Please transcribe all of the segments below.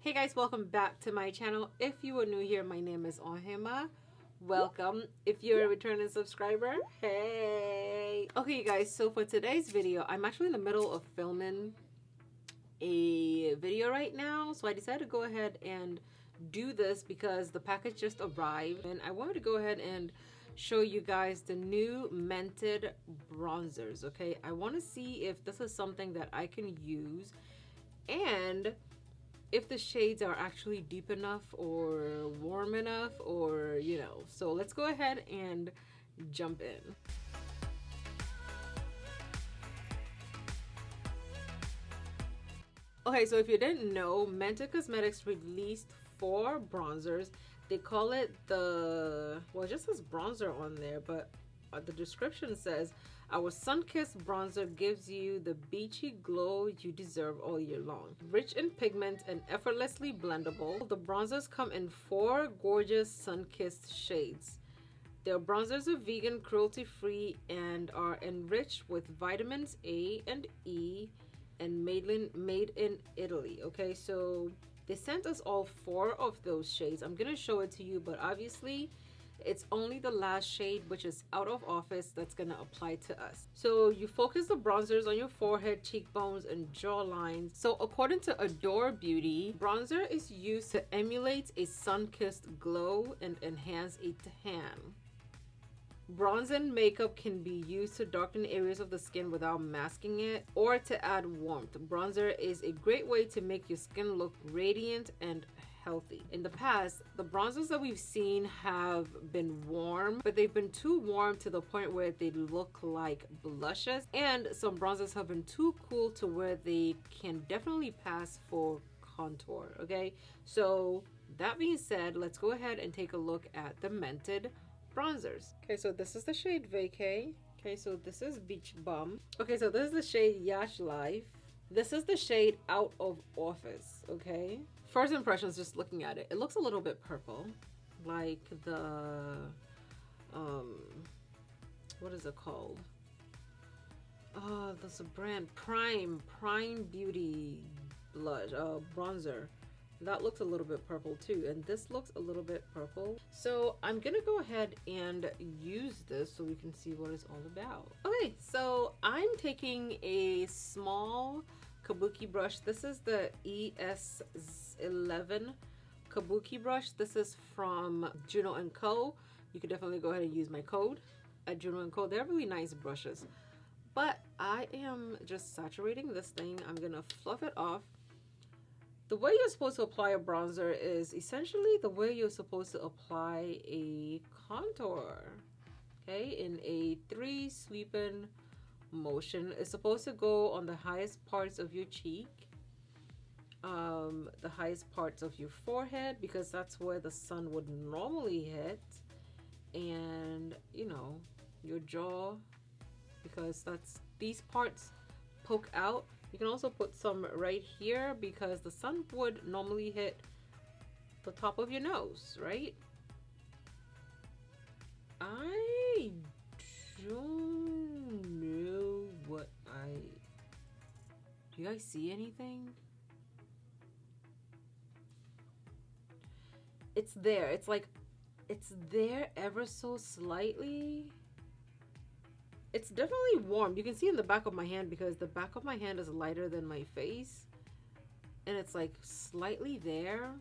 Hey guys, welcome back to my channel. If you are new here, my name is Ohemaa. Welcome. If you're a returning subscriber, hey. Okay you guys, so for today's video, I'm actually in the middle of filming a video right now. So I decided to go ahead and do this because the package just arrived. And I wanted to go ahead and show you guys the new Mented bronzers, okay? I want to see if this is something that I can use and if the shades are actually deep enough or warm enough, or you know. So let's go ahead and jump in. Okay, so if you didn't know, Mented Cosmetics released 4 bronzers. They call it the, well, it just says bronzer on there, but the description says, our SunKissed bronzer gives you the beachy glow you deserve all year long. Rich in pigment and effortlessly blendable, the bronzers come in 4 gorgeous SunKissed shades. Their bronzers are vegan, cruelty-free, and are enriched with vitamins A and E and made in Italy. Okay, so they sent us all 4 of those shades. I'm gonna show it to you, but obviously it's only the last shade, which is Out of Office, that's gonna apply to us. So you focus the bronzers on your forehead, cheekbones, and jawlines. So according to Adore Beauty, bronzer is used to emulate a sun-kissed glow and enhance a tan. Bronze and makeup can be used to darken areas of the skin without masking it or to add warmth. Bronzer is a great way to make your skin look radiant and healthy. In the past, the bronzers that we've seen have been warm, but they've been too warm to the point where they look like blushes, and some bronzers have been too cool to where they can definitely pass for contour. Okay, so that being said, let's go ahead and take a look at the Mented bronzers. Okay, so this is the shade Vacay. Okay, so this is Beach Bum. Okay, so this is the shade Yash Life. This is the shade Out of Office. Okay, first impressions, just looking at it, it looks a little bit purple, like the what is it called? Oh, there's a brand, Prime Beauty blush, bronzer. That looks a little bit purple too, and this looks a little bit purple. So I'm gonna go ahead and use this so we can see what it's all about. Okay, so I'm taking a small kabuki brush. This is the ES11 kabuki brush. This is from Juno & Co. You can definitely go ahead and use my code at Juno & Co. They're really nice brushes, but I am just saturating this thing. I'm gonna fluff it off. The way you're supposed to apply a bronzer is essentially the way you're supposed to apply a contour, okay, in a 3 sweeping motion. It's supposed to go on the highest parts of your cheek, the highest parts of your forehead, because that's where the sun would normally hit, and you know, your jaw, because that's, these parts poke out. You can also put some right here because the sun would normally hit the top of your nose, right? I don't know what do you guys see anything? It's there. It's like, it's there ever so slightly. It's definitely warm. You can see in the back of my hand because the back of my hand is lighter than my face, and it's like slightly there.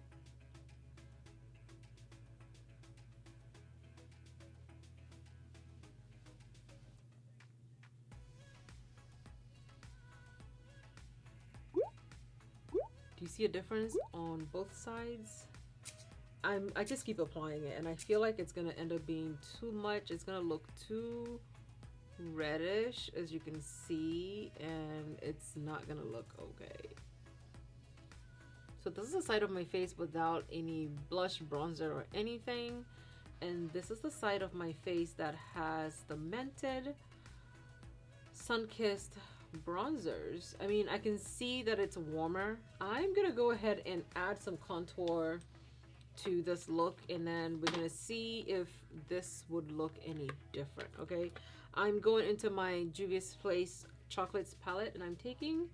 Do you see a difference on both sides? I just keep applying it, and I feel like it's gonna end up being too much. It's gonna look too reddish, as you can see, and it's not gonna look okay. So this is the side of my face without any blush, bronzer, or anything, and this is the side of my face that has the Mented SunKissed bronzers. I mean, I can see that it's warmer. I'm gonna go ahead and add some contour to this look, and then we're gonna see if this would look any different. Okay, I'm going into my Juvia's Place Chocolates palette, and I'm taking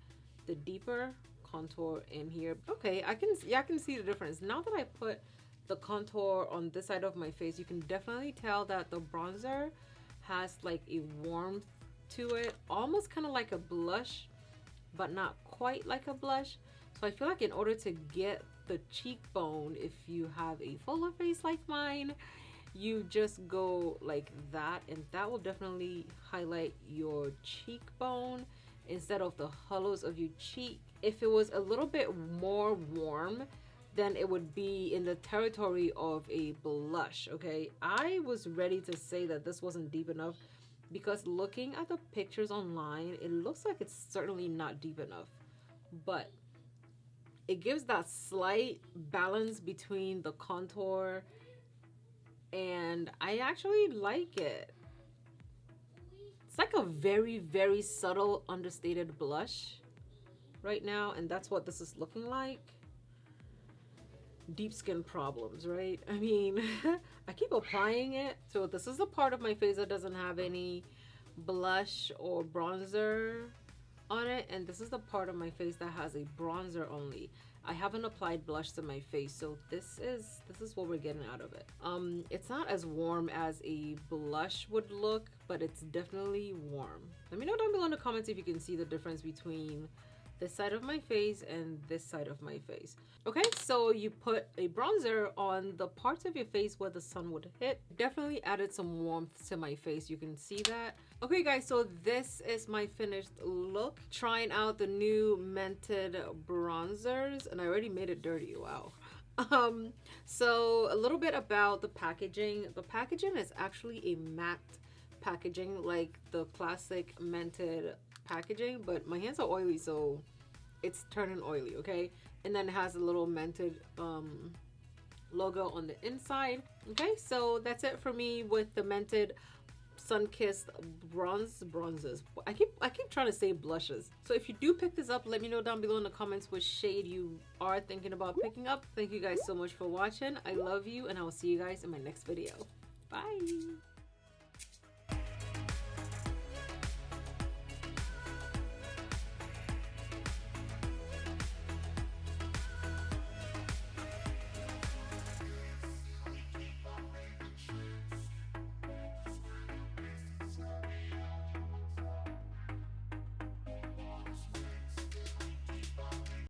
the deeper contour in here. Okay, I can see the difference. Now that I put the contour on this side of my face, you can definitely tell that the bronzer has like a warmth to it, almost kind of like a blush, but not quite like a blush. So I feel like in order to get the cheekbone, if you have a fuller face like mine, you just go like that, and that will definitely highlight your cheekbone instead of the hollows of your cheek. If it was a little bit more warm, then it would be in the territory of a blush. Okay, I was ready to say that this wasn't deep enough because looking at the pictures online, it looks like it's certainly not deep enough, but it gives that slight balance between the contour, and I actually like it. It's like a very, very subtle understated blush right now, and that's what this is looking like. Deep skin problems, right? I mean, I keep applying it. So this is the part of my face that doesn't have any blush or bronzer on it, and this is the part of my face that has a bronzer only. I haven't applied blush to my face, so this is what we're getting out of it. It's not as warm as a blush would look, but it's definitely warm. Let me know down below in the comments if you can see the difference between this side of my face and this side of my face. Okay, so you put a bronzer on the parts of your face where the sun would hit. Definitely added some warmth to my face, you can see that. Okay guys, so this is my finished look. Trying out the new Mented bronzers, and I already made it dirty, wow. So a little bit about the packaging. The packaging is actually a matte packaging like the classic Mented packaging, but my hands are oily, so it's turning oily, okay? And then it has a little Mented logo on the inside. Okay, so that's it for me with the Mented SunKissed bronzes. I keep trying to say blushes. So if you do pick this up, let me know down below in the comments which shade you are thinking about picking up. Thank you guys so much for watching. I love you, and I will see you guys in my next video. Bye.